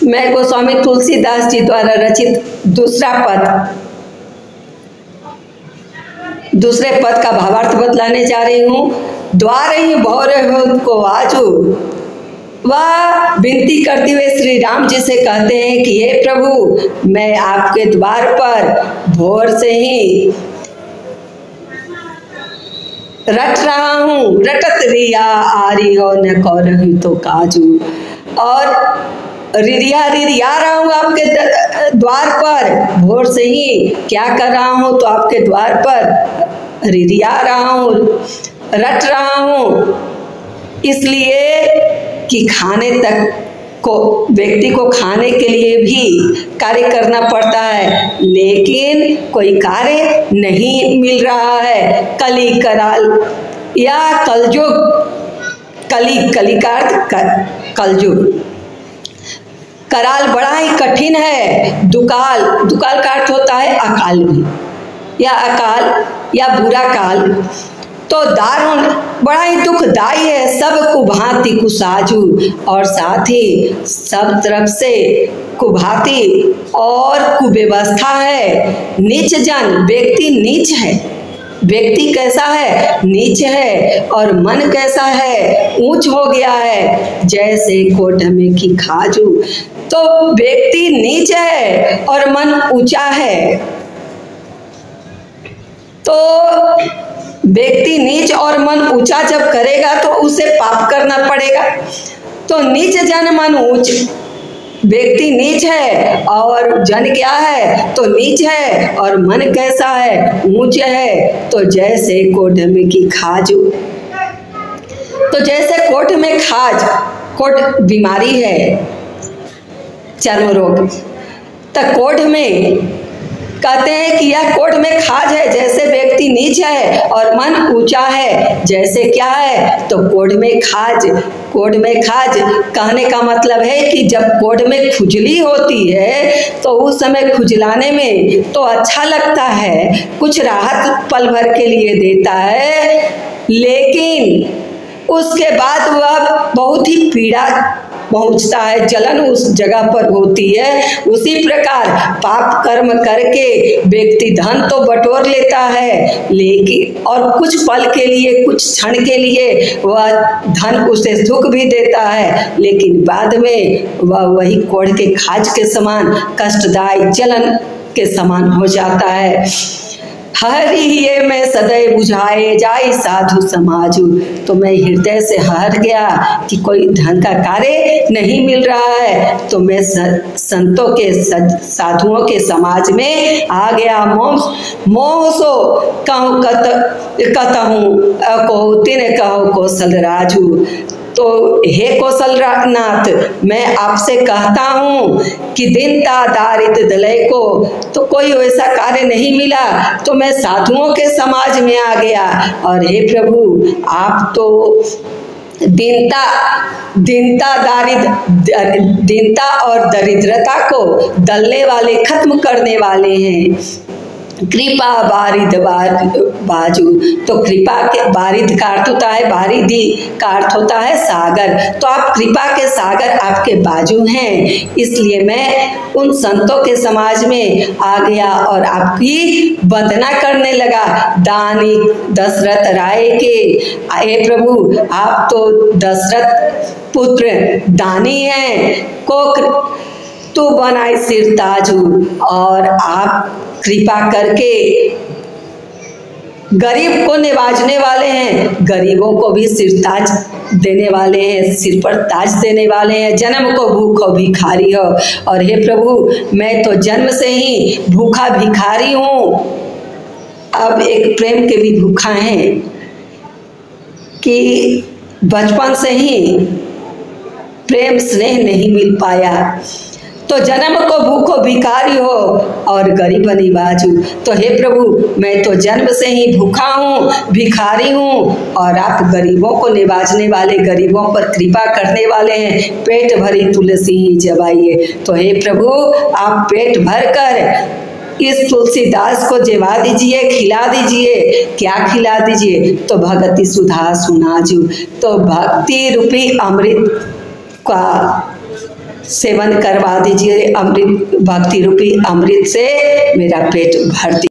मैं गोस्वामी तुलसीदास जी द्वारा रचित दूसरे पद का भावार्थ बतलाने जा रही हूँ। द्वार ही भौरे हो को आजू, वह विनती करते हुए श्री राम जी से कहते हैं कि हे प्रभु, मैं आपके द्वार पर भोर से ही रट रहा हूँ। रटत रिया आरी हो न कौरही तो काजू, और रिरिया रहा हूँ आपके द्वार पर। भोर से ही क्या कर रहा हूँ, तो आपके द्वार पर रिरिया रहा हूँ, रट रहा हूँ। इसलिए कि खाने तक को व्यक्ति को खाने के लिए भी कार्य करना पड़ता है, लेकिन कोई कार्य नहीं मिल रहा है। कली कराल या कलयुग, कली का अर्थ कलयुग, कराल बड़ा ही कठिन है। दुकाल का अर्थ होता है अकाल भी, या अकाल या बुरा काल। तो दारुण बड़ा ही दुखदाई है। सब कुभांति कुसाजू, और साथ ही सब तरफ से कुभांति और कुव्यवस्था है। नीच जन, व्यक्ति नीच है। व्यक्ति कैसा है? नीच है। और मन कैसा है? ऊंच हो गया है, जैसे कोट में की खाजू। तो व्यक्ति नीच है और मन ऊंचा है। तो व्यक्ति नीच और मन ऊंचा जब करेगा तो उसे पाप करना पड़ेगा। तो नीच जन मन ऊंच, व्यक्ति नीच है और जन क्या है? तो नीच है। और मन कैसा है? ऊंच है। तो जैसे कोट में की खाजू, तो जैसे कोट में खाज, कोट बीमारी है, चर्म रोग। तो कोट में कहते हैं कि यह कोट में खाज है। जैसे व्यक्ति नीच है और मन ऊंचा है, जैसे क्या है? तो कोट में खाज। कोट में खाज कहने का मतलब है कि जब कोट में खुजली होती है तो उस समय खुजलाने में तो अच्छा लगता है, कुछ राहत पल भर के लिए देता है, लेकिन उसके बाद वह बहुत ही पीड़ा पहुंचता है, जलन उस जगह पर होती है। उसी प्रकार पाप कर्म करके व्यक्ति धन तो बटोर लेता है, लेकिन और कुछ पल के लिए, कुछ क्षण के लिए वह धन उसे सुख भी देता है, लेकिन बाद में वह वही कोढ़ के खाज के समान कष्टदायी जलन के समान हो जाता है। हरि ये मैं सदैव बुझाए जाई साधु समाजू। तो मैं हृदय से हर गया कि कोई ढंग का कार्य नहीं मिल रहा है, तो मैं संतों के साधुओं के समाज में आ गया। मोह सो कहूँ कतहूँ कहो तिन कहो कौशल राजू। तो हे कौशलनाथ, मैं आपसे कहता हूँ कि दीनता दारिद्र दलय को तो कोई वैसा कार्य नहीं मिला, तो मैं साधुओं के समाज में आ गया। और हे प्रभु, आप तो दीनता और दरिद्रता को दलने वाले, खत्म करने वाले हैं। कृपा बारिद बाजू। तो कृपा के बारिद का अर्थ होता है, बारिदी का अर्थ होता है सागर। तो आप कृपा के सागर आपके बाजू हैं, इसलिए मैं उन संतों के समाज में आ गया और आपकी वंदना करने लगा। दानी दशरथ राय के, हे प्रभु, आप तो दशरथ पुत्र दानी हैं, को तू बनाए सिर ताजू। और आप कृपा करके गरीब को निवाजने वाले हैं, गरीबों को भी सिर ताज देने वाले हैं, सिर पर ताज देने वाले हैं। जन्म को भूखो भिखारी हो। और हे प्रभु, मैं तो जन्म से ही भूखा भिखारी हूँ। अब एक प्रेम के भी भूखा हैं कि बचपन से ही प्रेम स्नेह नहीं मिल पाया, तो जन्म को भूखो भिखारी हो और गरीब निवाजू। तो हे प्रभु, मैं तो जन्म से ही भूखा हूँ, भिखारी हूँ, और आप गरीबों को निवाजने वाले, गरीबों पर कृपा करने वाले हैं। पेट भरी तुलसी ही जबाइए। तो हे प्रभु, आप पेट भर कर इस तुलसीदास को जेवा दीजिए, खिला दीजिए। क्या खिला दीजिए? तो भगति सुधा सुनाजू। तो भक्ति रूपी अमृत का सेवन करवा दीजिए अमृत, भक्ति रूपी अमृत से मेरा पेट भर दीजिए।